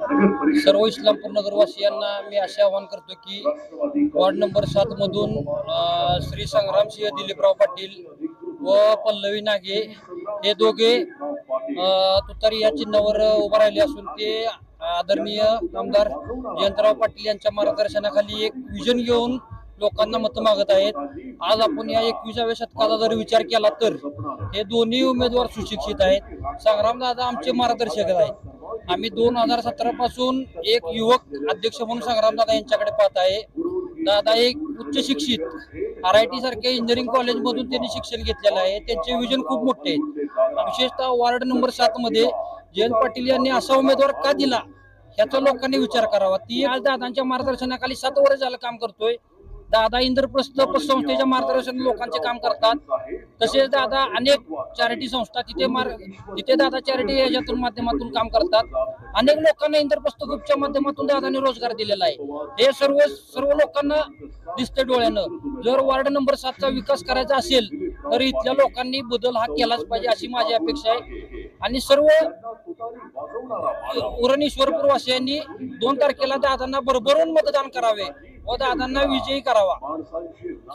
सर्व इस्लामपूर नगरवासियांना मी असे आवाहन करतो की वार्ड नंबर 7 मधून श्री संग्रामसिंह दिलीपराव पाटील व पल्लवी नागे हे दोघे तुतारी या चिन्हावर उभा राहिले असून ते आदरणीय आमदार जयंतराव पाटील यांच्या मार्गदर्शनाखाली एक विजन घेऊन लोकांना मतं मागत आहेत। आज आपण या 21व्या शतकाचा जर विचार केला तर हे दोन्ही उमेदवार सुशिक्षित आहेत। संग्रामदादा आमचे मार्गदर्शक आहेत। आम्ही 2017 पासून एक युवक अध्यक्ष म्हणून संग्रामदादा यांच्याकडे पाहत आहे। दादा एक उच्च शिक्षित RIT सारख्या इंजिनिअरिंग कॉलेज मधून त्यांनी शिक्षण घेतलेलं आहे। त्यांचे विजन खूप मोठे आहे। विशेषतः वार्ड नंबर 7 मध्ये जयंत पाटील यांनी असा उमेदवार का दिला याचा लोकांनी विचार करावा। ती आज दादांच्या मार्गदर्शनाखाली 7 वर्ष झालं काम करतोय। दादा इंद्रप्रस्थ पतसंस्थेच्या मार्गदर्शन लोकांचे काम करतात। तसेच दादा अनेक चॅरिटी संस्था तिथे दादा चॅरिटी याच्यातून माध्यमातून काम करतात। अनेक लोकांना इंद्रप्रस्थ ग्रुपच्या माध्यमातून दादांनी रोजगार दिलेला आहे। हे सर्व लोकांना दिसते डोळ्यानं। जर वार्ड नंबर 7 चा विकास करायचा असेल तर इथल्या लोकांनी बदल हा केलाच पाहिजे अशी माझी अपेक्षा आहे। आणि सर्व उरण ईश्वरपूर वासियांनी 2 तारखेला दादांना भरभरून मतदान करावे व दादांना विजयी करावा।